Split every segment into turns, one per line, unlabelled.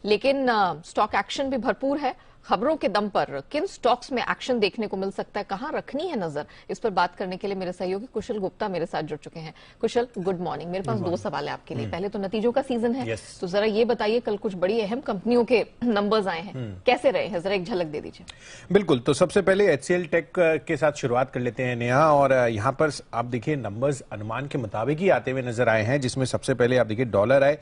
लेकिन stock action भी भरपूर है। खबरों के दम पर किन स्टॉक्स में एक्शन देखने को मिल सकता है, कहां रखनी है नजर, इस पर बात करने के लिए मेरे सहयोगी कुशल गुप्ता मेरे साथ जुड़ चुके हैं। कुशल, गुड मॉर्निंग। मेरे पास 2 सवाल है आपके लिए। पहले तो नतीजों का सीजन है, तो जरा ये बताइए, कल कुछ बड़ी अहम कंपनियों के नंबर्स आए हैं, कैसे रहे हैं, जरा एक झलक दे दीजिए।
बिल्कुल, तो सबसे पहले HCL टेक के साथ शुरुआत कर लेते हैं नेहा। और यहाँ पर आप देखिए नंबर्स अनुमान के मुताबिक ही आते हुए नजर आए हैं, जिसमें सबसे पहले आप देखिए डॉलर आए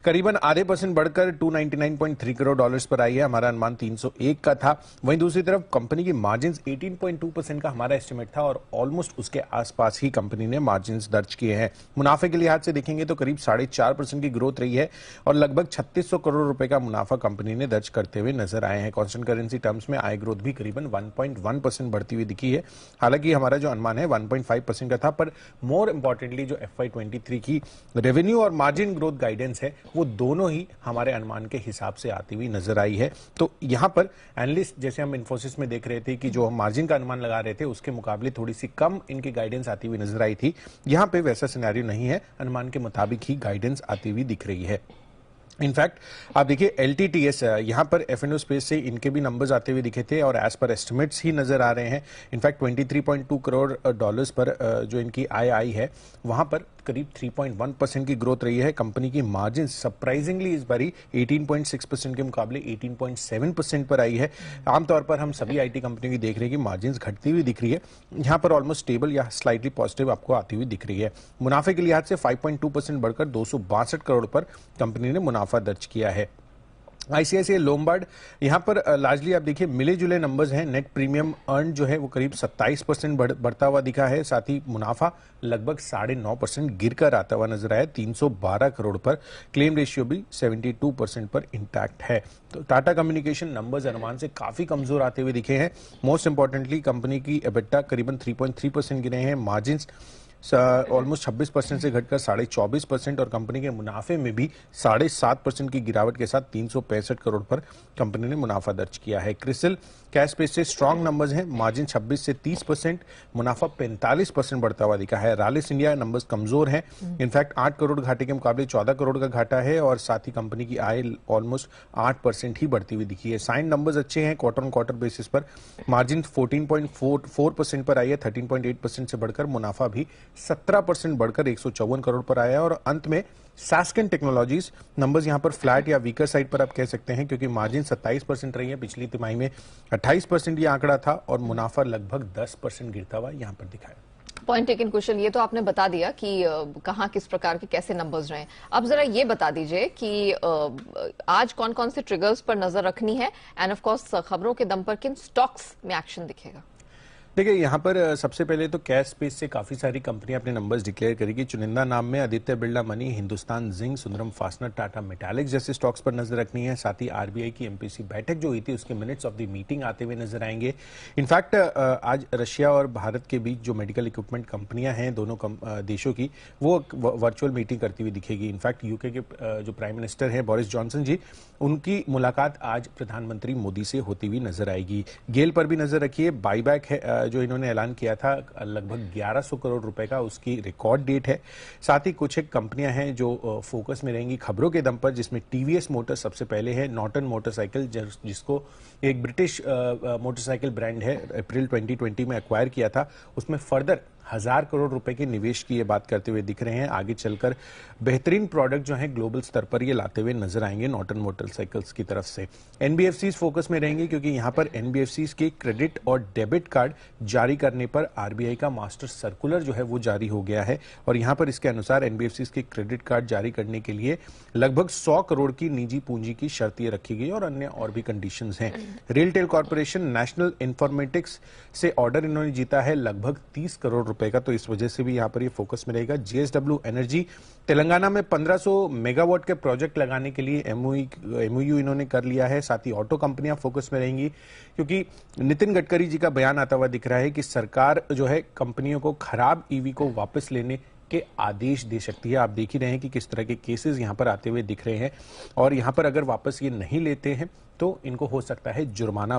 करीबन आधे % बढ़कर 299.3 करोड़ डॉलर्स पर आई है। हमारा अनुमान 301 का था। वहीं दूसरी तरफ कंपनी की मार्जिन 18.2% का हमारा एस्टिमेट था और ऑलमोस्ट उसके आसपास ही कंपनी ने मार्जिन दर्ज किए हैं। मुनाफे के लिहाज से देखेंगे तो करीब 4.5% की ग्रोथ रही है और लगभग 3600 करोड़ रुपए का मुनाफा कंपनी ने दर्ज करते हुए नजर आए हैं। कांस्टेंट करेंसी टर्म्स में आय ग्रोथ भी करीबन 1.1% बढ़ती हुई दिखी है। हालांकि हमारा जो अनुमान है 1.5% का था, पर मोर इंपॉर्टेंटली जो FY23 की रेवेन्यू और मार्जिन ग्रोथ गाइडेंस है वो दोनों ही हमारे अनुमान के हिसाब से आती हुई नजर आई है। तो यहां पर एनालिस्ट, जैसे हम इन्फोसिस में देख रहे थे कि जो हम मार्जिन का अनुमान लगा रहे थे उसके मुकाबले थोड़ी सी कम इनकी गाइडेंस आती हुई नजर आई थी। यहां पे वैसा सिनेरियो नहीं है, अनुमान के मुताबिक ही गाइडेंस आती हुई दिख रही है। इनफैक्ट आप देखिए LTTS, यहां पर F&O स्पेस से इनके भी नंबर्स आते हुए दिखे थे और एज पर एस्टिमेट्स ही नजर आ रहे हैं। इनफैक्ट 23.2 करोड़ डॉलर्स पर जो इनकी आय आई है वहां पर करीब 3.1% की ग्रोथ रही है। कंपनी की मार्जिन सरप्राइजिंगली इस बारी 18.6% के मुकाबले 18.7% पर आई है। आमतौर पर हम सभी IT कंपनियों की देख रहे हैं कि मार्जिन घटती हुई दिख रही है, यहां पर ऑलमोस्ट स्टेबल या स्लाइटली पॉजिटिव आपको आती हुई दिख रही है। मुनाफे के लिहाज से 5.2% बढ़कर 262 करोड़ पर कंपनी ने मुनाफा दर्ज किया है। ICICI लोम्बार्ड, यहां पर लार्जली आप देखिए मिले जुले नंबर्स हैं। नेट प्रीमियम अर्न जो है वो करीब 27% बढ़ता हुआ दिखा है। साथ ही मुनाफा लगभग 9.5% गिरकर आता हुआ नजर आया 312 करोड़ पर। क्लेम रेशियो भी 72% पर इंटैक्ट है। तो टाटा कम्युनिकेशन नंबर्स अनुमान से काफी कमजोर आते हुए दिखे हैं। मोस्ट इंपॉर्टेंटली कंपनी की EBITDA करीबन 3.3% गिरे हैं। मार्जिन ऑलमोस्ट 26% से घटकर 24.5% और कंपनी के मुनाफे में भी 7.5% की गिरावट के साथ 365 करोड़ पर कंपनी ने मुनाफा दर्ज किया है। क्रिसिल कैश पेस से स्ट्रांग नंबर्स हैं। मार्जिन 26 से 30%, मुनाफा 45% बढ़ता हुआ दिखा है। रालिस इंडिया नंबर्स कमजोर हैं। इनफैक्ट 8 करोड़ घाटे के मुकाबले 14 करोड़ का घाटा है और साथ ही कंपनी की आय ऑलमोस्ट 8% ही बढ़ती हुई दिखी है। साइन नंबर्स अच्छे हैं क्वार्टर ऑन क्वार्टर बेसिस पर। मार्जिन 14.4% पर आई है, 13.8% से बढ़कर। मुनाफा भी 17% बढ़कर 154 करोड़ पर आया है। और अंत में सास्केन टेक्नोलॉजीज नंबर्स यहां पर फ्लैट या वीकर साइड पर आप कह सकते हैं, क्योंकि मार्जिन 27% रही है, पिछली तिमाही में 28% ये आंकड़ा था और मुनाफा लगभग 10% गिरता हुआ यहां पर दिखा है।
पॉइंट टेकन क्वेश्चन, ये तो आपने बता दिया कि कहां किस प्रकार के कैसे नंबर्स रहे। अब जरा ये बता दीजिए कि आज कौन कौन से ट्रिगर्स पर नजर रखनी है एंड ऑफ कोर्स खबरों के दम पर किन स्टॉक्स में एक्शन दिखेगा।
देखिए यहाँ पर सबसे पहले तो कैश स्पेस से काफी सारी कंपनियां अपने नंबर्स डिक्लेयर करेगी। चुनिंदा नाम में Aditya Birla money, Hindustan zinc, Sundaram fastener, Tata metaliks जैसे स्टॉक्स पर नजर रखनी है। साथ ही RBI की MPC बैठक जो हुई थी उसके मिनट्स ऑफ द मीटिंग आते हुए नजर आएंगे। इनफैक्ट आज रशिया और भारत के बीच जो मेडिकल इक्विपमेंट कंपनियां हैं दोनों देशों की, वो वर्चुअल मीटिंग करती हुई दिखेगी। इनफैक्ट UK के जो प्राइम मिनिस्टर हैं बोरिस जॉनसन जी, उनकी मुलाकात आज प्रधानमंत्री मोदी से होती हुई नजर आएगी। गेल पर भी नजर रखिए। बाईबैक है जो इन्होंने ऐलान किया था लगभग 1100 करोड़ रुपए का, उसकी रिकॉर्ड डेट है। साथ ही कुछ एक कंपनियां हैं जो फोकस में रहेंगी खबरों के दम पर, जिसमें TVS मोटर्स सबसे पहले है। नॉर्टन मोटरसाइकिल जिसको एक ब्रिटिश मोटरसाइकिल ब्रांड है, अप्रैल 2020 में एक्वायर किया था, उसमें फर्दर 1000 करोड़ रुपए के निवेश की ये बात करते हुए दिख रहे हैं। आगे चलकर बेहतरीन प्रोडक्ट जो है ग्लोबल स्तर पर ये लाते हुए नजर आएंगे नॉर्टन मोटरसाइकिल्स की तरफ से। NBFCs फोकस में रहेंगे क्योंकि यहां पर NBFCs के क्रेडिट और डेबिट कार्ड जारी करने पर RBI का मास्टर सर्कुलर जो है वो जारी हो गया है और यहां पर इसके अनुसार NBFCs के क्रेडिट कार्ड जारी करने के लिए लगभग 100 करोड़ की निजी पूंजी की शर्तें रखी गई और अन्य और भी कंडीशंस हैं। रेलटेल कॉर्पोरेशन नेशनल इंफॉर्मेटिक्स से ऑर्डर इन्होंने जीता है लगभग 30 करोड़ रुपए का, तो इस वजह से भी यहां पर ये फोकस में रहेगा। JSW एनर्जी तेलंगाना में 1500 मेगावाट के प्रोजेक्ट लगाने के लिए MOU इन्होंने कर लिया है। साथ ही ऑटो कंपनियां फोकस में रहेंगी क्योंकि नितिन गडकरी जी का बयान आता हुआ दिख रहा है कि सरकार जो है कंपनियों को खराब EV को वापस लेने के आदेश दे सकती है। आप देख ही रहे हैं कि किस तरह के केसेस यहां पर आते हुए दिख रहे हैं और यहां पर अगर वापस ये नहीं लेते हैं तो इनको हो सकता है जुर्माना